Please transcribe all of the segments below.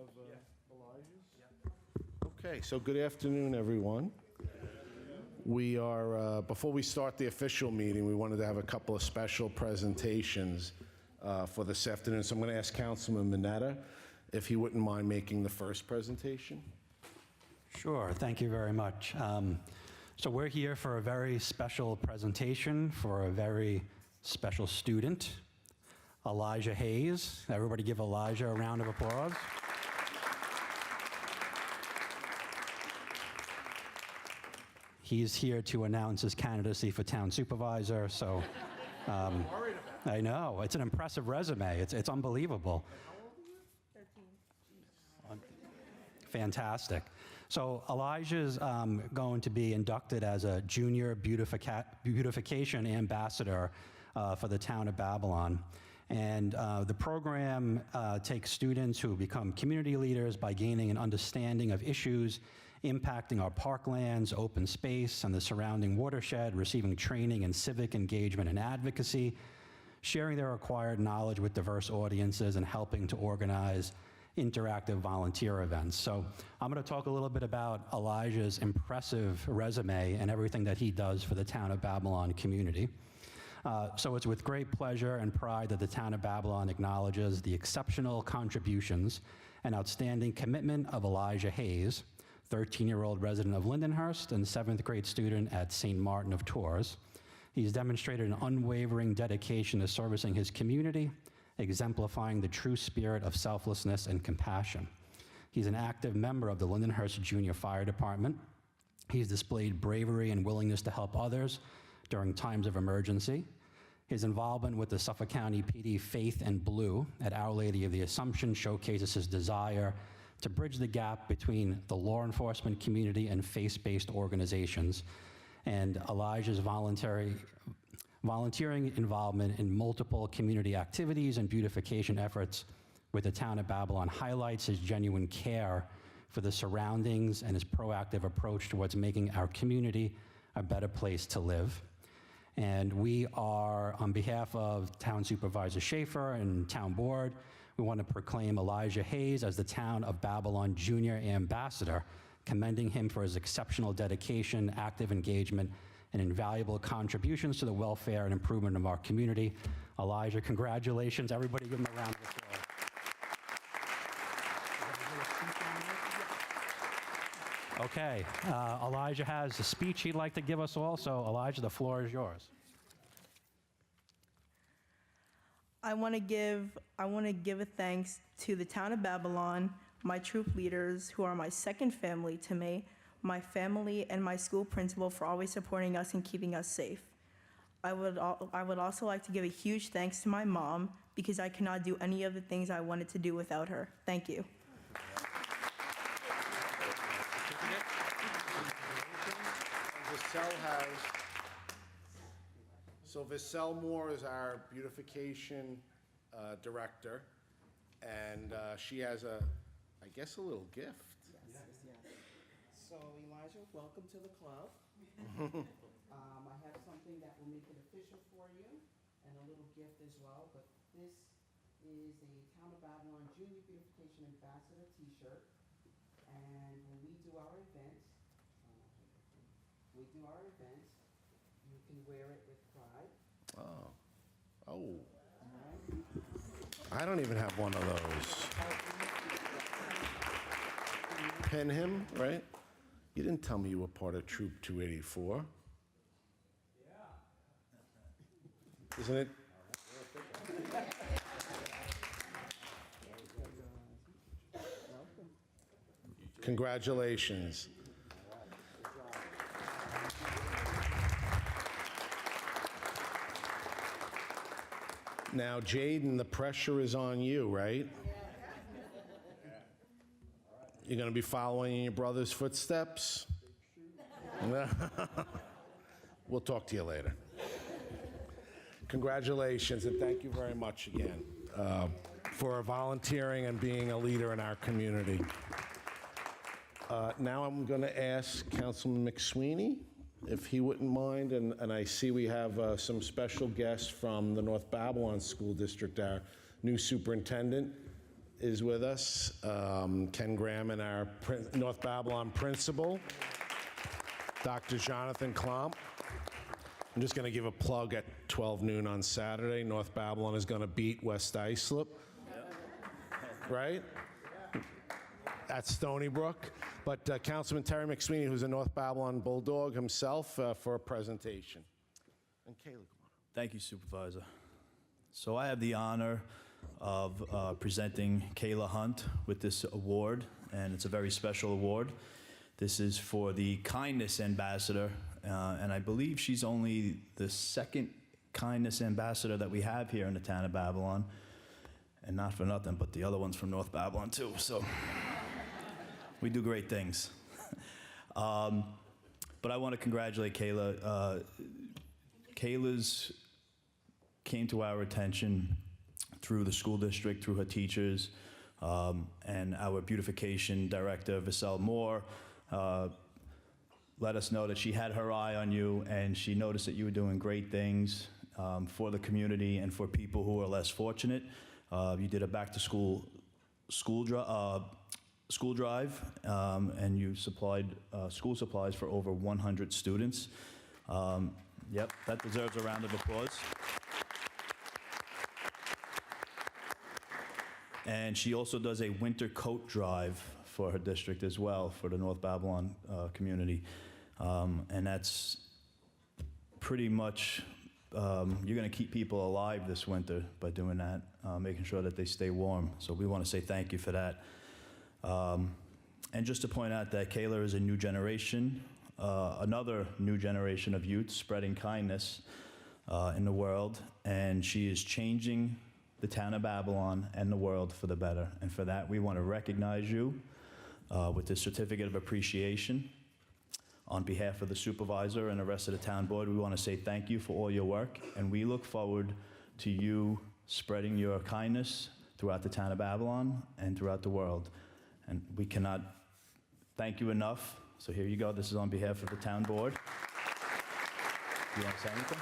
of Elijah's? Okay, so good afternoon, everyone. We are, before we start the official meeting, we wanted to have a couple of special presentations for this afternoon. So I'm going to ask Councilman Mineta if he wouldn't mind making the first presentation. Sure, thank you very much. So we're here for a very special presentation for a very special student, Elijah Hayes. Everybody give Elijah a round of applause. He's here to announce his candidacy for town supervisor, so I know, it's an impressive resume. It's unbelievable. How old are you? 13. Fantastic. So Elijah's going to be inducted as a junior beautification ambassador for the town of Babylon. And the program takes students who become community leaders by gaining an understanding of issues impacting our parklands, open space, and the surrounding watershed, receiving training in civic engagement and advocacy, sharing their acquired knowledge with diverse audiences, and helping to organize interactive volunteer events. So I'm going to talk a little bit about Elijah's impressive resume and everything that he does for the town of Babylon community. So it's with great pleasure and pride that the town of Babylon acknowledges the exceptional contributions and outstanding commitment of Elijah Hayes, 13-year-old resident of Lindenhurst and 7th grade student at St. Martin of Tours. He's demonstrated an unwavering dedication to servicing his community, exemplifying the true spirit of selflessness and compassion. He's an active member of the Lindenhurst Junior Fire Department. He's displayed bravery and willingness to help others during times of emergency. His involvement with the Suffolk County PD Faith and Blue at Our Lady of the Assumption showcases his desire to bridge the gap between the law enforcement community and faith-based organizations. And Elijah's volunteering involvement in multiple community activities and beautification efforts with the town of Babylon highlights his genuine care for the surroundings and his proactive approach towards making our community a better place to live. And we are, on behalf of Town Supervisor Schaefer and Town Board, we want to proclaim Elijah Hayes as the Town of Babylon Junior Ambassador, commending him for his exceptional dedication, active engagement, and invaluable contributions to the welfare and improvement of our community. Elijah, congratulations. Everybody give him a round of applause. Okay, Elijah has a speech he'd like to give us all, so Elijah, the floor is yours. I want to give a thanks to the town of Babylon, my troop leaders who are my second family to me, my family and my school principal for always supporting us and keeping us safe. I would also like to give a huge thanks to my mom because I cannot do any of the things I wanted to do without her. Thank you. So Vissel Moore is our beautification director, and she has I guess a little gift. Yes. So Elijah, welcome to the club. I have something that will make it official for you, and a little gift as well, but this is a Town of Babylon Junior Beautification Ambassador t-shirt, and when we do our events, you can wear it with pride. Oh. I don't even have one of those. Pin him, right? You didn't tell me you were part of Troop 284. Yeah. Isn't it? Congratulations. Now, Jaden, the pressure is on you, right? You're going to be following in your brother's footsteps? We'll talk to you later. Congratulations, and thank you very much again for volunteering and being a leader in our community. Now I'm going to ask Councilman McSweeney if he wouldn't mind, and I see we have some special guests from the North Babylon School District, our new superintendent. is with us. Ken Graham and our North Babylon principal, Dr. Jonathan Klomp. I'm just going to give a plug at 12 noon on Saturday. North Babylon is going to beat West Islip. Right? At Stony Brook. But Councilman Terry McSweeney, who's a North Babylon Bulldog himself, for a presentation. And Kayla, come on. Thank you, Supervisor. So I have the honor of presenting Kayla Hunt with this award, and it's a very special award. This is for the Kindness Ambassador, and I believe she's only the second Kindness Ambassador that we have here in the town of Babylon. And not for nothing, but the other one's from North Babylon too, so we do great things. But I want to congratulate Kayla. Kayla's came to our attention through the school district, through her teachers, and our beautification director, Vassell Moore, let us know that she had her eye on you, and she noticed that you were doing great things for the community and for people who are less fortunate. You did a back-to-school school drive, and you supplied school supplies for over 100 students. Yep, that deserves a round of applause. And she also does a winter coat drive for her district as well, for the North Babylon community. And that's pretty much, you're going to keep people alive this winter by doing that, making sure that they stay warm. So we want to say thank you for that. And just to point out that Kayla is a new generation, another new generation of youth spreading kindness in the world, and she is changing the town of Babylon and the world for the better. And for that, we want to recognize you with this certificate of appreciation. On behalf of the supervisor and the rest of the town board, we want to say thank you for all your work, and we look forward to you spreading your kindness throughout the town of Babylon and throughout the world. And we cannot thank you enough. So here you go. This is on behalf of the town board. You want to say anything?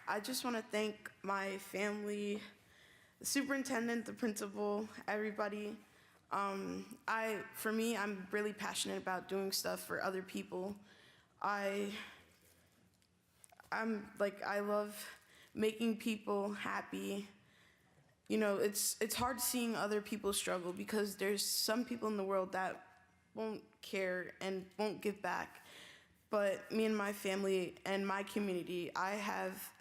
I just want to thank my family, the superintendent, the principal, everybody. For me, I'm really passionate about doing stuff for other people. I love making people happy. You know, it's hard seeing other people struggle because there's some people in the world that won't care and won't give back. But me and my family and my community, I have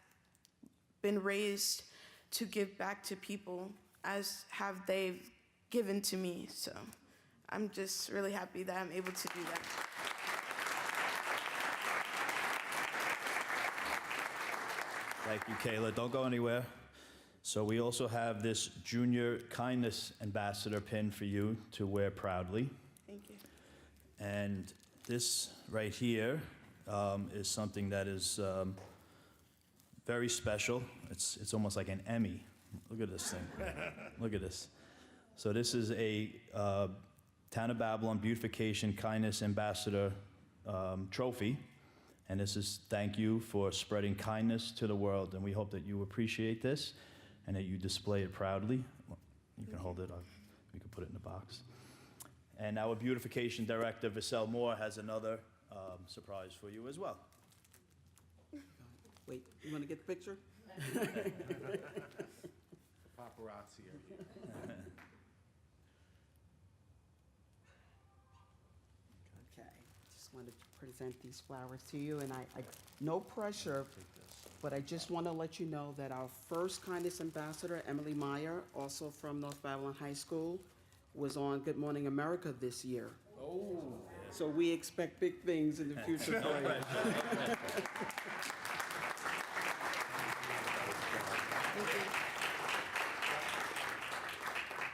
been raised to give back to people as have they given to me. So I'm just really happy that I'm able to do that. Thank you, Kayla. Don't go anywhere. So we also have this Junior Kindness Ambassador pin for you to wear proudly. Thank you. And this right here is something that is very special. It's almost like an Emmy. Look at this thing. Look at this. So this is a Town of Babylon Beautification Kindness Ambassador trophy. And this is thank you for spreading kindness to the world. And we hope that you appreciate this and that you display it proudly. You can hold it. We can put it in the box. And our beautification director, Vassell Moore, has another surprise for you as well. Wait, you want to get the picture? Paparazzi are here. Okay, just wanted to present these flowers to you, and I no pressure, but I just want to let you know that our first Kindness Ambassador, Emily Meyer, also from North Babylon High School, was on Good Morning America this year. Oh. So we expect big things in the future for you.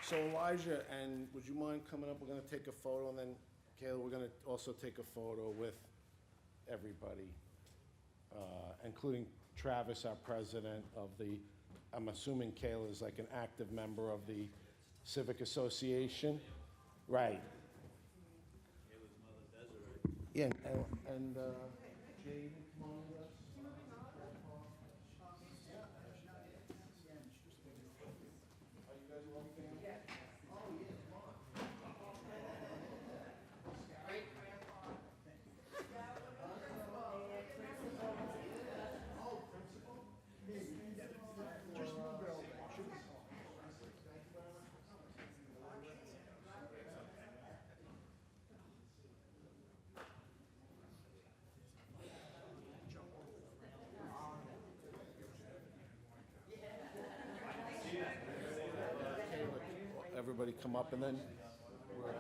So Elijah, and would you mind coming up? We're going to take a photo, and then Kayla, we're going to also take a photo with everybody, including Travis, our president of the, I'm assuming Kayla is like an active member of the Civic Association. Right. Kayla's mother, Desiree. Yeah, and Jade, come on with us. come up and then we're at,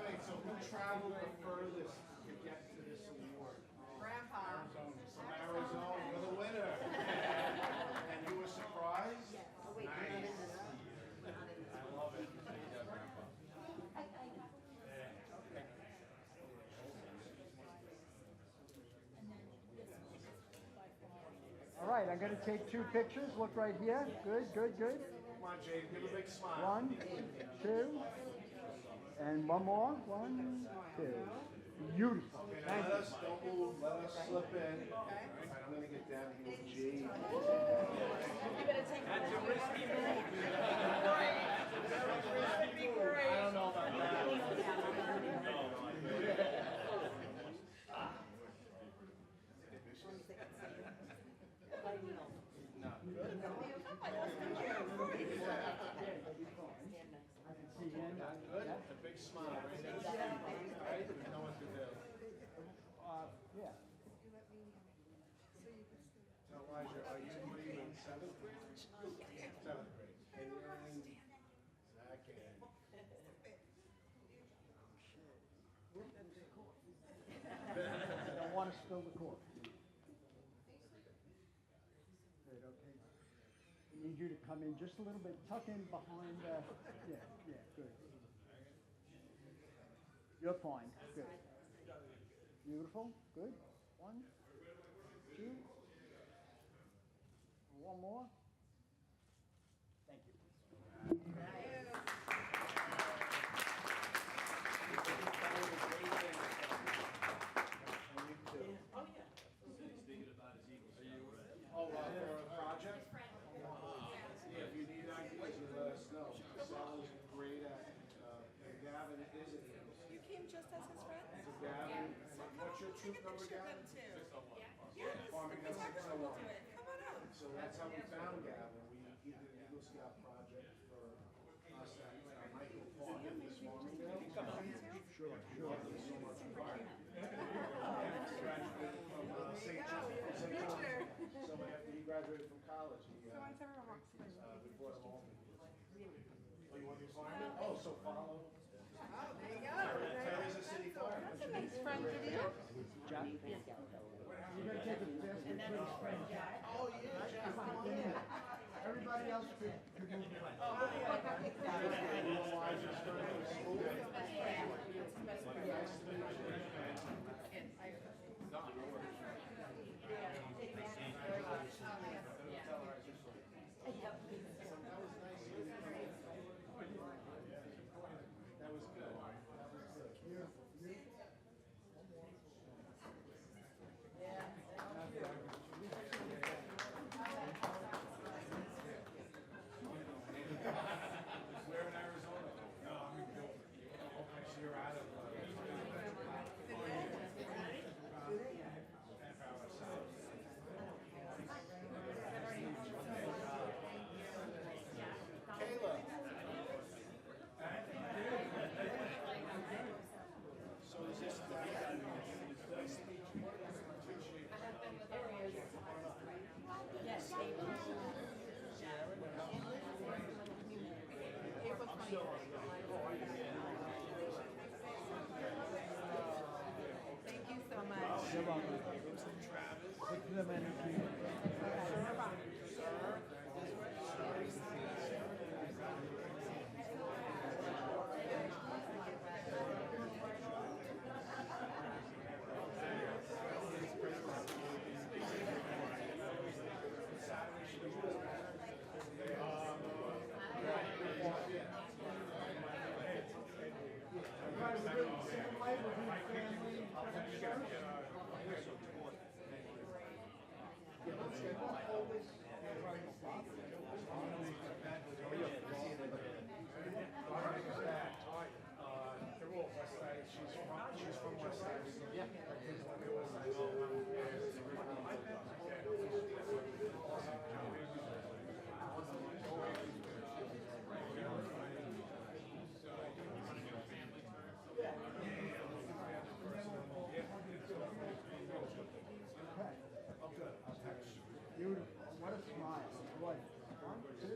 Wait, so who traveled the furthest to get to this award? Grandpa. From Arizona, you're the winner. And you were surprised? Nice. I love it. All right, I'm going to take 2 pictures. Look right here. Good, good, good. Come on, Jade, give a big smile. 1, 2, and one more. 1, 2. Beautiful. Okay, now let us, don't move, let us slip in. All right, I'm gonna get down here with Jade. I don't know about that. Good, a big smile, right next to you. All right, you know what to do. Yeah. Now, Elijah, are you in 7th grade? 7th grade. And you're in Zach and I don't want to spill the cork. Good, okay. I need you to come in just a little bit, tuck in behind, yeah, good. You're fine, good. Beautiful, good. 1, 2. One more. Thank you. Oh, for a project? Yeah, if you need ideas, you let us know. Sal is great at, and Gavin is at Eagles. You came just as his friend? So Gavin, what's your troop number, Gavin? Farming Gun 601. Come on up. So that's how we found Gavin. He did an Eagle Scout project for us at Michael Park in this farming gun. Sure. Thank you so much for that. Graduated from St. John. So after he graduated from college, he we brought him home. Oh, you want to be a fireman? Oh, so follow. Oh, there you go. Terry's a city fireman. That's a nice friend of you. Jack? You're going to take a fist with his friend Jack. Oh, yeah, Jack, come on in. Everybody else could move in. Elijah's friend from school. Nice to meet you. That was good. That was good. Where in Arizona? No, I'm in Gilbert. Okay, so you're out of. Half-hour south. Kayla. So is this nice to meet you? Yes. Thank you so much. You're welcome. Put them in a queue. Beautiful. What a smile. Boy. One, two.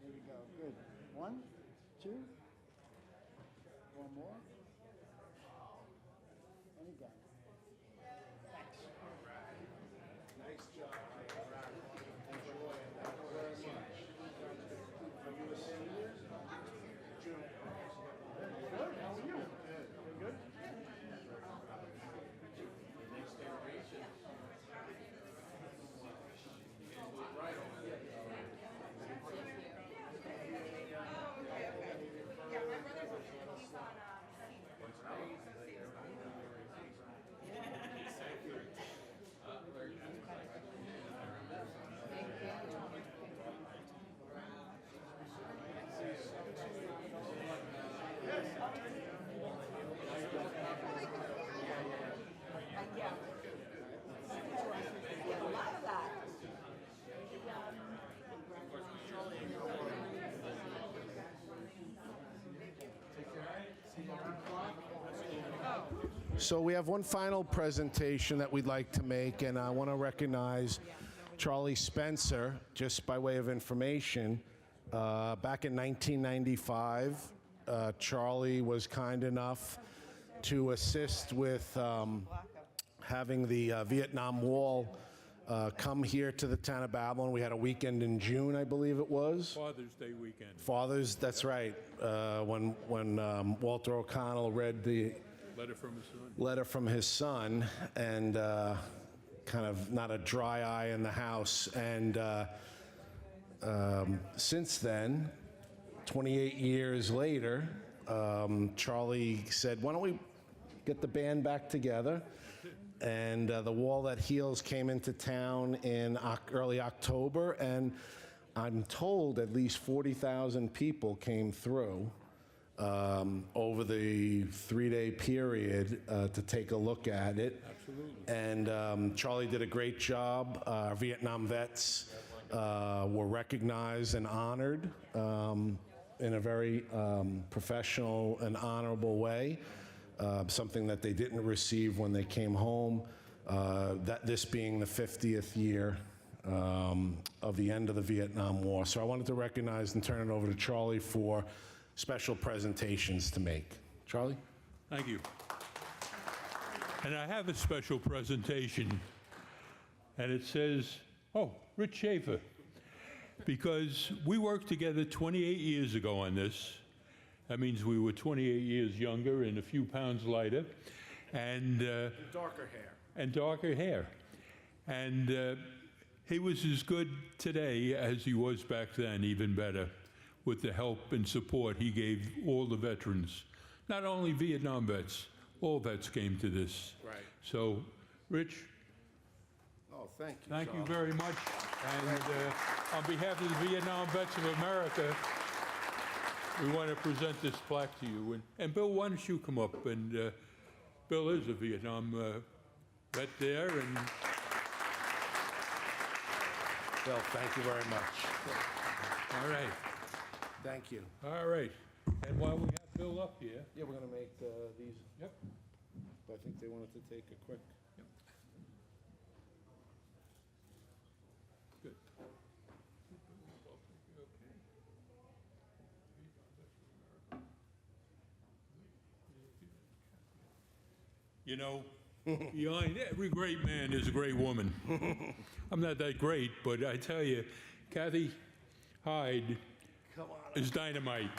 There we go. Good. One, two. One more. And again. So we have one final presentation that we'd like to make, and I want to recognize Charlie Spencer, just by way of information. Back in 1995, Charlie was kind enough to assist with having the Vietnam Wall come here to the town of Babylon. We had a weekend in June, I believe it was. Father's Day weekend. Father's, that's right. When Walter O'Connell read the Letter from his son. letter from his son, and kind of not a dry eye in the house. And since then, 28 years later, Charlie said, why don't we get the band back together? And the Wall That Heals came into town in early October, and I'm told at least 40,000 people came through over the 3-day period to take a look at it. Absolutely. And Charlie did a great job. Our Vietnam vets were recognized and honored in a very professional and honorable way, something that they didn't receive when they came home, this being the 50th year of the end of the Vietnam War. So I wanted to recognize and turn it over to Charlie for special presentations to make. Charlie? Thank you. And I have a special presentation, and it says, oh, Rich Schaefer, because we worked together 28 years ago on this. That means we were 28 years younger and a few pounds lighter, and Darker hair. and darker hair. And he was as good today as he was back then, even better, with the help and support he gave all the veterans. Not only Vietnam vets, all vets came to this. Right. So, Rich, Oh, thank you, thank you Charlie. very much. And on behalf of the Vietnam Vets of America, we want to present this plaque to you. And Bill, why don't you come up? And Bill is a Vietnam vet there. And Bill, thank you very much. all right, Thank you. all right. And while we have Bill up here, Yeah, we're going to make these, yep. I think they wanted to take a quick. Good. You know, behind every great man is a great woman. I'm not that great, but I tell you, Kathy Hyde is dynamite.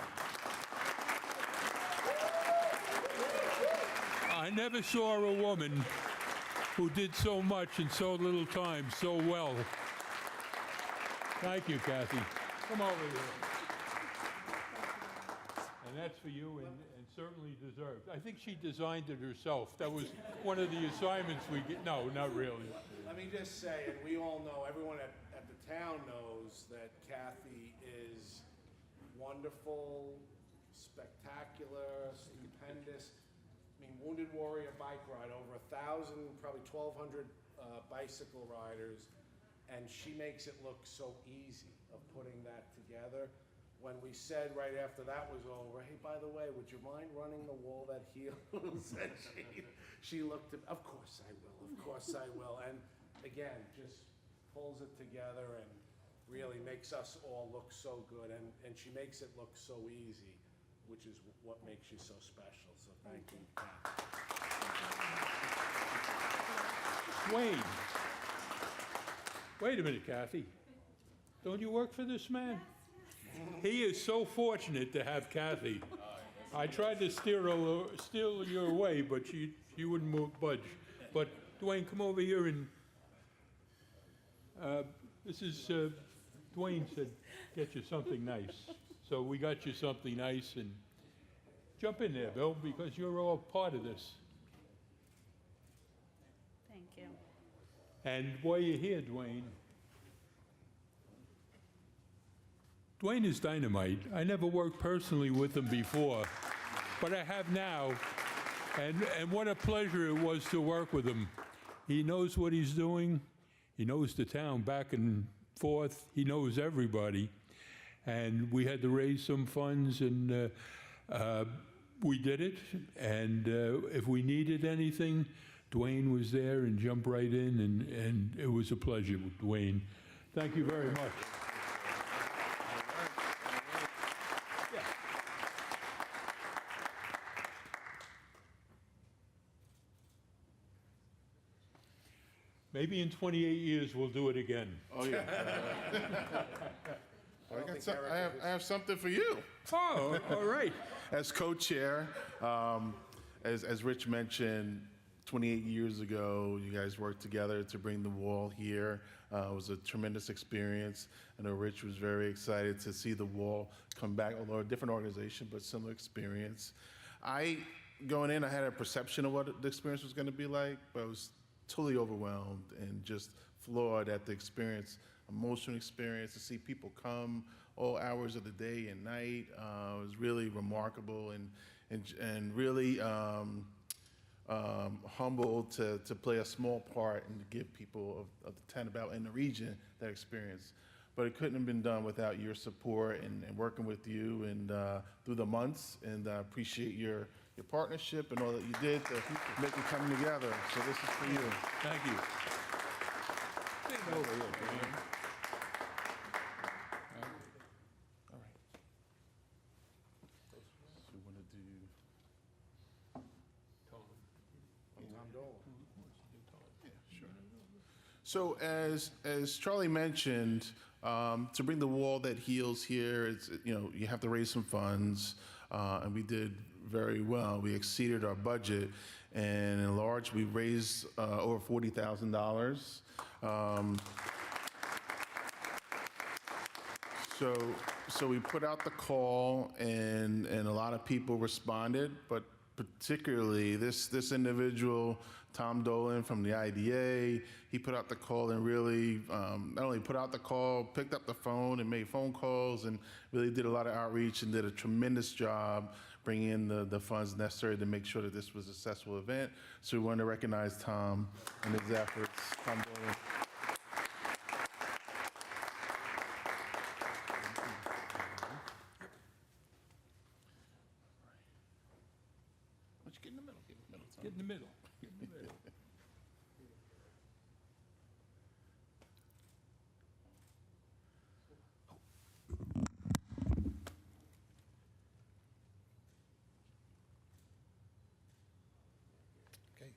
I never saw a woman who did so much in so little time so well. Thank you, Kathy. Come over here. And that's for you, and certainly deserved. I think she designed it herself. That was one of the assignments we get. No, not really. Let me just say, and we all know, everyone at the town knows that Kathy is wonderful, spectacular, stupendous. I mean, Wounded Warrior bike ride, over 1,000, probably 1,200 bicycle riders, and she makes it look so easy of putting that together. When we said right after that was over, hey, by the way, would you mind running the wall that heals? And she looked at, of course I will, of course I will. And again, just pulls it together and really makes us all look so good. And she makes it look so easy, which is what makes you so special. So thank you, Kathy. Wayne. Wait a minute, Kathy. Don't you work for this man? He is so fortunate to have Kathy. I tried to steer your way, but she wouldn't budge. But Dwayne, come over here and this is Dwayne said, get you something nice. So we got you something nice, and jump in there, Bill, because you're all part of this. Thank you. And while you're here, Dwayne is dynamite. I never worked personally with him before, but I have now, and what a pleasure it was to work with him. He knows what he's doing. He knows the town back and forth. He knows everybody. And we had to raise some funds, and we did it. And if we needed anything, Dwayne was there and jumped right in, and it was a pleasure, Dwayne. Thank you very much. Yeah. Maybe in 28 years we'll do it again. Oh, yeah. I have something for you. Oh, all right. As co-chair, as Rich mentioned, 28 years ago, you guys worked together to bring the wall here. It was a tremendous experience. I know Rich was very excited to see the wall come back, although a different organization, but similar experience. Going in, I had a perception of what the experience was going to be like, but I was totally overwhelmed and just floored at the experience, emotional experience, to see people come all hours of the day and night. It was really remarkable and really humbled to play a small part and to give people of the town about in the region that experience. But it couldn't have been done without your support and working with you and through the months. And I appreciate your partnership and all that you did to make it come together. So this is for you. Thank you. Stand over here, Dwayne. All right. So we want to do Tom Dolan. Yeah, sure. So as Charlie mentioned, to bring the wall that heals here, it's, you have to raise some funds, and we did very well. We exceeded our budget, and in large, we raised over $40,000. So we put out the call, and a lot of people responded, but particularly this individual, Tom Dolan from the IDA, he put out the call and really not only put out the call, picked up the phone and made phone calls and really did a lot of outreach and did a tremendous job bringing in the funds necessary to make sure that this was a successful event. So we want to recognize Tom and his efforts. Tom Dolan. Why don't you get in the middle? Get in the middle, Tom. Get in the middle. Get in the middle. Okay.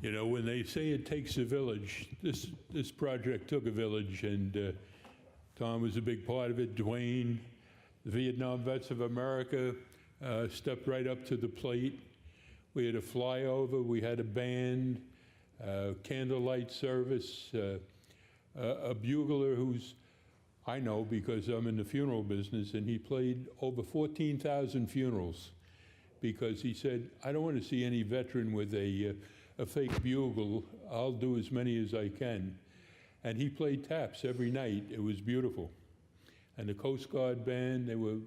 You know, when they say it takes a village, this project took a village, and Tom was a big part of it. Dwayne, the Vietnam Vets of America, stepped right up to the plate. We had a flyover, we had a band, candlelight service, a bugler who's, I know because I'm in the funeral business, and he played over 14,000 funerals because he said, I don't want to see any veteran with a fake bugle. I'll do as many as I can. And he played taps every night. It was beautiful. And the Coast Guard band, they were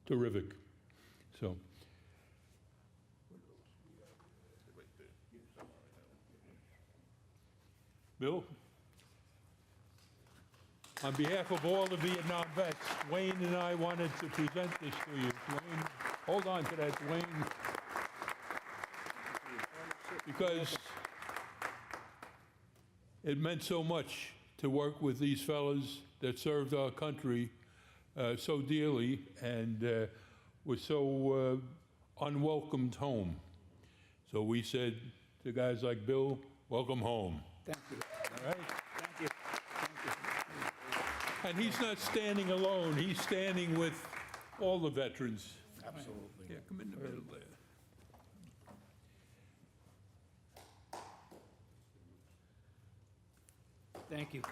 terrific. So. Bill? On behalf of all the Vietnam vets, Wayne and I wanted to present this to you. Wayne, hold on to that, Wayne. Because it meant so much to work with these fellas that served our country so dearly and were so unwelcomed home. So we said to guys like Bill, welcome home. Thank you. All right? Thank you. And he's not standing alone. He's standing with all the veterans. Absolutely. Yeah, come in the middle there. Thank you.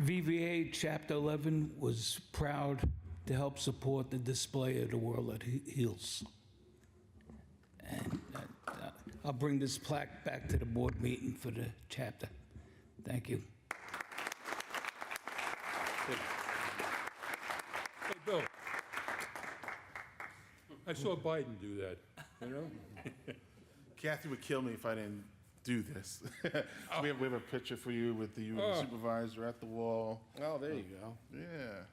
VVA Chapter 11 was proud to help support the display of the World that Heals. And I'll bring this plaque back to the board meeting for the chapter. Thank you. Hey, Bill. I saw Biden do that, you know? Kathy would kill me if I didn't do this. We have a picture for you with the supervisor at the wall. Oh, there you go. Yeah.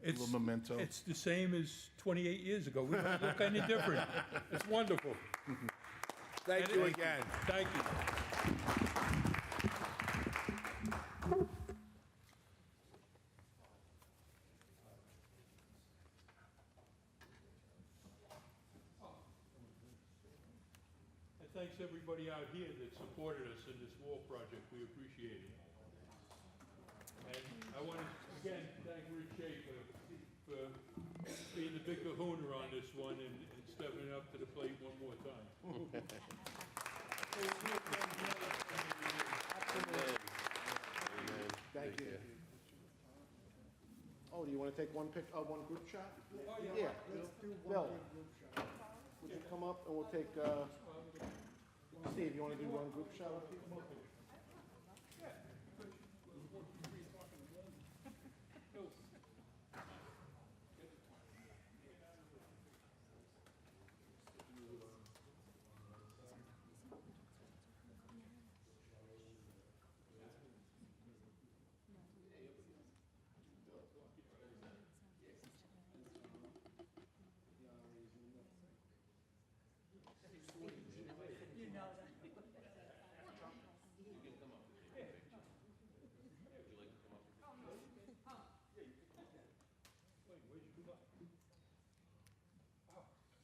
It's, little memento. It's the same as 28 years ago. We don't look any different. It's wonderful. Thank you again. Thank you. And thanks everybody out here that supported us in this wall project. We appreciate it. And I want to, again, thank Rich Schaefer for being the big kahuna on this one and stepping up to the plate one more time. Thank you. Oh, do you want to take one group shot? Oh, yeah. Bill, would you come up and we'll take, Steve, you want to do one group shot with people?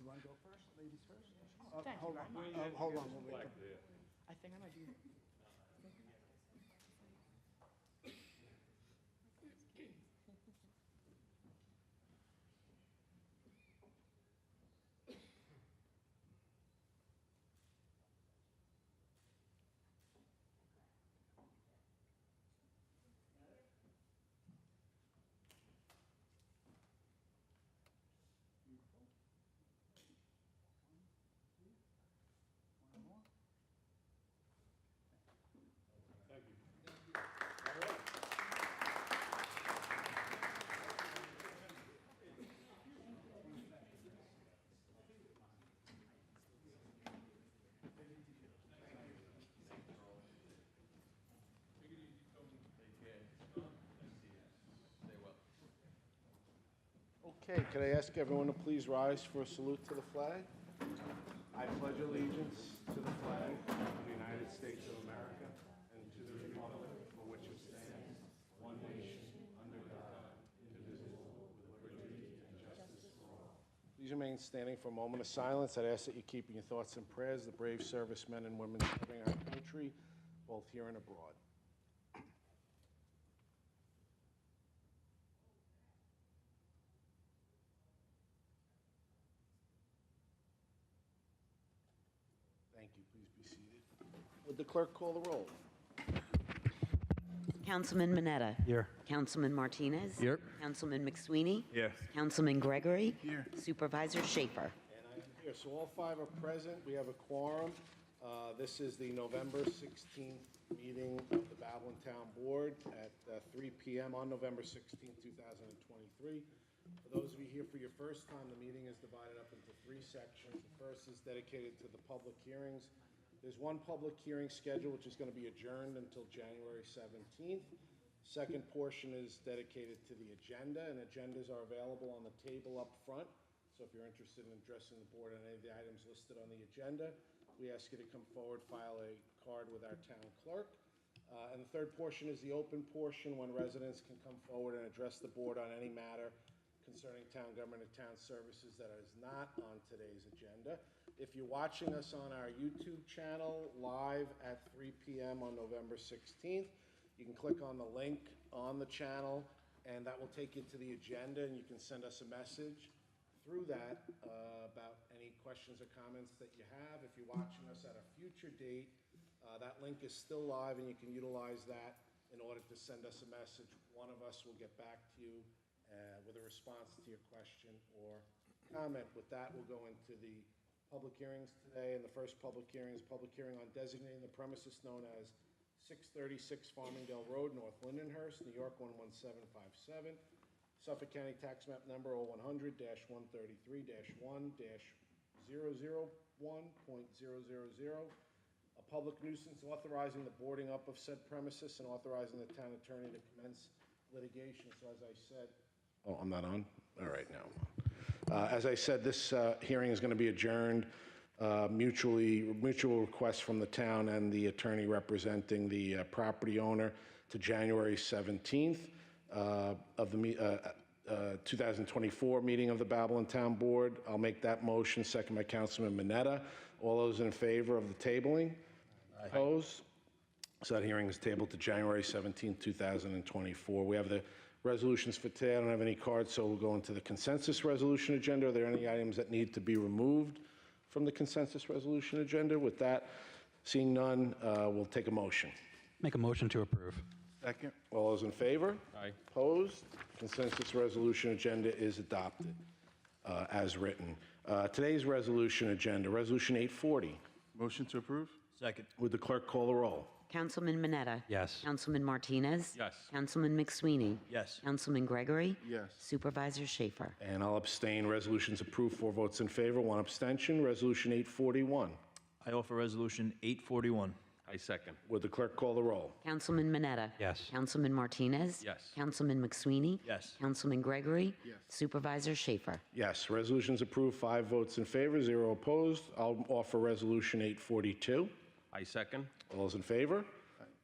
You want to go first? Ladies first? Hold on. Hold on. We'll wait. I think I might do. Okay, could I ask everyone to please rise for a salute to the flag? I pledge allegiance to the flag of the United States of America and to the republic for which it stands, one nation, under God, indivisible, with liberty and justice for all. Please Please remain standing for a moment of silence. I'd ask that you keep in your thoughts and prayers the brave servicemen and women serving our country, both here and abroad. Thank you. Please be seated. Would the clerk call the roll? Councilman Mineta. Here. Councilman Martinez. Here. Councilman McSweeney. Here. Councilman Gregory. Here. Supervisor Schaefer. And I am here. So all five are present. We have a quorum. This is the November 16th meeting of the Babylon Town Board at 3 p.m. on November 16th, 2023. For those of you here for your first time, the meeting is divided up into three sections. The first is dedicated to the public hearings. There's one public hearing scheduled, which is going to be adjourned until January 17th. Second portion is dedicated to the agenda, and agendas are available on the table up front. So if you're interested in addressing the board on any of the items listed on the agenda, we ask you to come forward, file a card with our town clerk. And the third portion is the open portion, when residents can come forward and address the board on any matter concerning town government and town services that is not on today's agenda. If you're watching us on our YouTube channel live at 3 p.m. on November 16th, you can click on the link on the channel, and that will take you to the agenda, and you can send us a message through that about any questions or comments that you have. If you're watching us at a future date, that link is still live, and you can utilize that in order to send us a message. One of us will get back to you with a response to your question or comment. With that, we'll go into the public hearings today, and the first public hearing is a public hearing on designating the premises known as 636 Farmingdale Road, North Lindenhurst, New York 11757, Suffolk County Tax Map Number 0100-133-1-001.000, a public nuisance authorizing the boarding up of said premises and authorizing the town attorney to commence litigation. So as I said, oh, I'm not on? All right, now I'm on. As I said, this hearing is going to be adjourned. Mutual request from the town and the attorney representing the property owner to January 17th of the 2024 meeting of the Babylon Town Board. I'll make that motion, second by Councilman Mineta. All those in favor of the tabling? Opposed? So that hearing is tabled to January 17th, 2024. We have the resolutions for today. I don't have any cards, so we'll go into the consensus resolution agenda. Are there any items that need to be removed from the consensus resolution agenda? With that, seeing none, we'll take a motion. Make a motion to approve. Second. All those in favor? Aye. Opposed? Consensus resolution agenda is adopted as written. Today's resolution agenda, Resolution 840. Motion to approve? Second. Would the clerk call the roll? Councilman Mineta. Yes. Councilman Martinez. Yes. Councilman McSweeney. Yes. Councilman Gregory. Yes. Supervisor Schaefer. And I'll abstain. Resolution's approved, 4 votes in favor, 1 abstention. Resolution 841. I offer Resolution 841. I second. Would the clerk call the roll? Councilman Mineta. Yes. Councilman Martinez. Yes. Councilman McSweeney. Yes. Councilman Gregory. Yes. Supervisor Schaefer. Yes, resolution's approved, 5 votes in favor, 0 opposed. I'll offer Resolution 842. I second. All those in favor?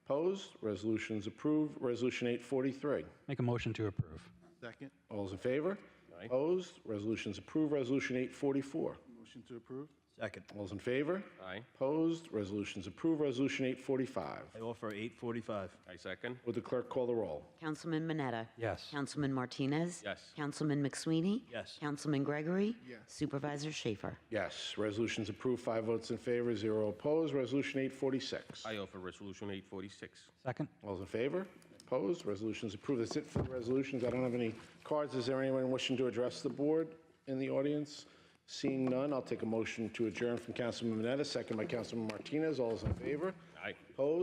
Opposed? Resolution's approved. Resolution 843. Make a motion to approve. Second. All those in favor? Aye. Opposed? Resolution's approved. Resolution 844. Motion to approve? Second. All those in favor? Aye. Opposed? Resolution's approved. Resolution 845. I offer 845. I second. Would the clerk call the roll? Councilman Mineta. Yes. Councilman Martinez. Yes. Councilman McSweeney. Yes. Councilman Gregory. Yes. Supervisor Schaefer. Yes, resolution's approved, 5 votes in favor, 0 opposed. Resolution 846. I offer Resolution 846. Second. All those in favor? Opposed? Resolution's approved. That's it for the resolutions. I don't have any cards. Is there anyone wishing to address the board in the audience? Seeing none, I'll take a motion to adjourn from Councilman Mineta, second by Councilman Martinez. All those in favor? Aye. Opposed?